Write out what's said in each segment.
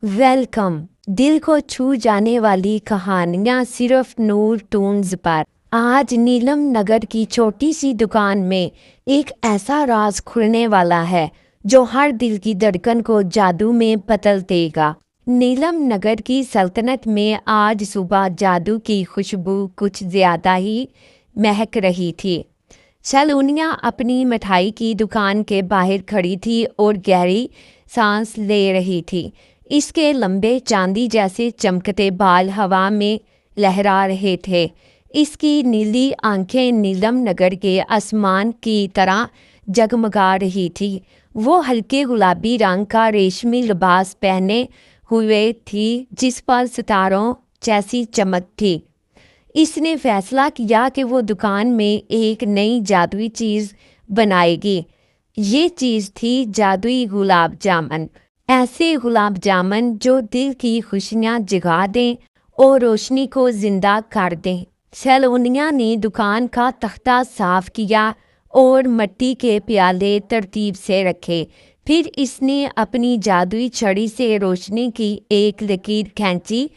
Welcome. दिल को छू जाने वाली कहानियाँ सिर्फ नूर टून्स पर। आज नीलम नगर की छोटी सी दुकान में एक ऐसा राज खुलने वाला है जो हर दिल की धड़कन को जादू में बदल देगा। नीलम नगर की सल्तनत में आज सुबह जादू की खुशबू कुछ ज्यादा ही महक रही थी। सलोनिया अपनी मिठाई की दुकान के बाहर खड़ी थी और गहरी सांस ले रही थी। इसके लंबे चांदी जैसे चमकते बाल हवा में लहरा रहे थे। इसकी नीली आंखें नीलम नगर के आसमान की तरह जगमगा रही थी। वो हल्के गुलाबी रंग का रेशमी लिबास पहने हुए थी जिस पर सितारों जैसी चमक थी। इसने फैसला किया कि वो दुकान में एक नई जादुई चीज़ बनाएगी। ये चीज़ थी जादुई गुलाब जामुन। ऐसे गुलाब जामुन जो दिल की खुशियाँ जगा दें और रोशनी को जिंदा कर दें। सलोनिया ने दुकान का तख्ता साफ किया और मिट्टी के प्याले तरतीब से रखे। फिर इसने अपनी जादुई छड़ी से रोशनी की एक लकीर खींची।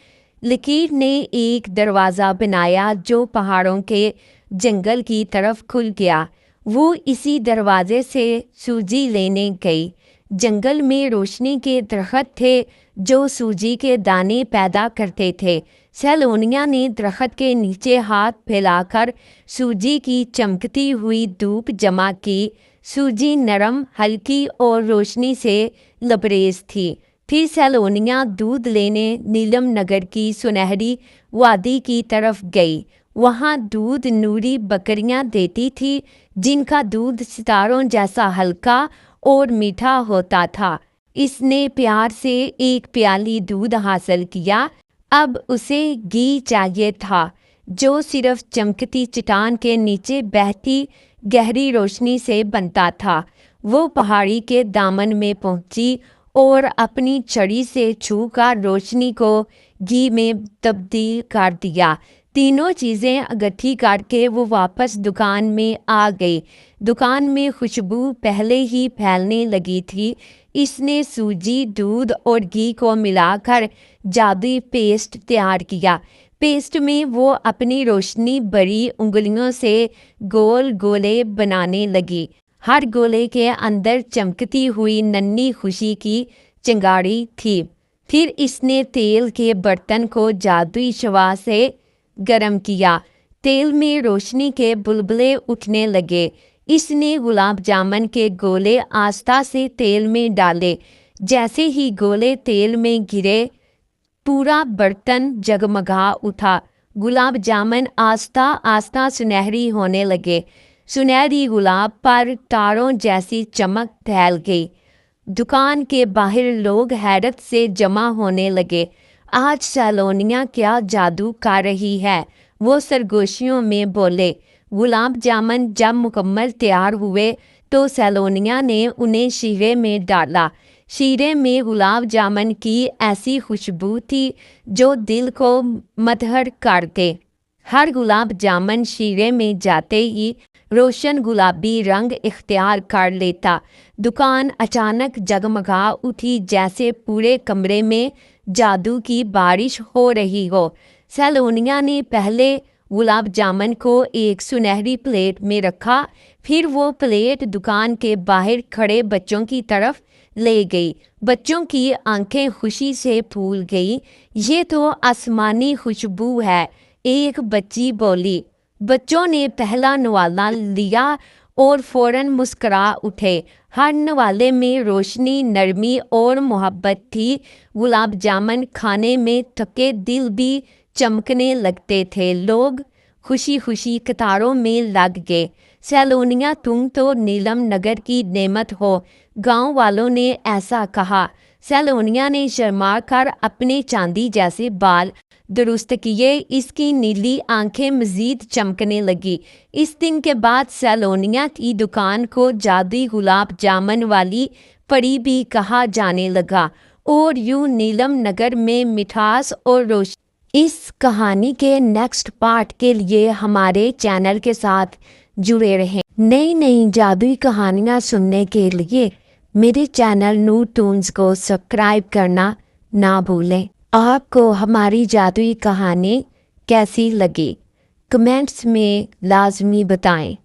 लकीर ने एक दरवाज़ा बनाया जो पहाड़ों के जंगल की तरफ खुल गया। वो इसी दरवाजे से सूजी लेने गई। जंगल में रोशनी के दरख्त थे जो सूजी के दाने पैदा करते थे। सलोनिया ने दरख्त के नीचे हाथ फैलाकर सूजी की चमकती हुई धूप जमा की। सूजी नरम, हल्की और रोशनी से लबरेज थी। फिर सलोनिया दूध लेने नीलम नगर की सुनहरी वादी की तरफ गई। वहाँ दूध नूरी बकरियाँ देती थी जिनका दूध सितारों जैसा हल्का और मीठा होता था। इसने प्यार से एक प्याली दूध हासिल किया। अब उसे घी चाहिए था जो सिर्फ चमकती चट्टान के नीचे बहती गहरी रोशनी से बनता था। वो पहाड़ी के दामन में पहुंची और अपनी छड़ी से छूकर रोशनी को घी में तब्दील कर दिया। तीनों चीज़ें इकट्ठी करके वो वापस दुकान में आ गई। दुकान में खुशबू पहले ही फैलने लगी थी। इसने सूजी, दूध और घी को मिलाकर जादुई पेस्ट तैयार किया। पेस्ट में वो अपनी रोशनी भरी उंगलियों से गोल गोले बनाने लगी। हर गोले के अंदर चमकती हुई नन्ही खुशी की चिंगारी थी। फिर इसने तेल के बर्तन को जादुई शवा से गर्म किया। तेल में रोशनी के बुलबुले उठने लगे। इसने गुलाब जामुन के गोले आस्था से तेल में डाले। जैसे ही गोले तेल में गिरे पूरा बर्तन जगमगा उठा। गुलाब जामुन आस्ता आस्ता सुनहरी होने लगे। सुनहरी गुलाब पर तारों जैसी चमक फैल गई। दुकान के बाहर लोग हैरत से जमा होने लगे। आज सलोनिया क्या जादू कर रही है, वो सरगोशियों में बोले। गुलाब जामुन जब मुकम्मल तैयार हुए तो सलोनिया ने उन्हें शीरे में डाला। शीरे में गुलाब जामुन की ऐसी खुशबू थी जो दिल को मदहर कर दे। हर गुलाब जामुन शीरे में जाते ही रोशन गुलाबी रंग इख्तियार कर लेता। दुकान अचानक जगमगा उठी जैसे पूरे कमरे में जादू की बारिश हो रही हो। सलोनिया ने पहले गुलाब जामुन को एक सुनहरी प्लेट में रखा। फिर वो प्लेट दुकान के बाहर खड़े बच्चों की तरफ ले गई। बच्चों की आंखें खुशी से फूल गई। ये तो आसमानी खुशबू है, एक बच्ची बोली। बच्चों ने पहला नवाला लिया और फौरन मुस्करा उठे। हर नवाले में रोशनी, नरमी और मोहब्बत थी। गुलाब जामुन खाने में थके दिल भी चमकने लगते थे। लोग खुशी खुशी कतारों में लग गए। सलोनिया, तुम तो नीलम नगर की नेमत हो, गांव वालों ने ऐसा कहा। सलोनिया ने शर्मा कर अपने चांदी जैसे बाल दुरुस्त किए। इसकी नीली आंखें मजीद चमकने लगी। इस दिन के बाद सलोनिया की दुकान को जादुई गुलाब जामुन वाली परी भी कहा जाने लगा और यूं नीलम नगर में मिठास और रोशनी। इस कहानी के नेक्स्ट पार्ट के लिए हमारे चैनल के साथ जुड़े रहें। नई नई जादुई कहानियाँ सुनने के लिए मेरे चैनल नूर टून्स को सब्सक्राइब करना ना भूलें। आपको हमारी जादुई कहानी कैसी लगी कमेंट्स में लाजमी बताएं।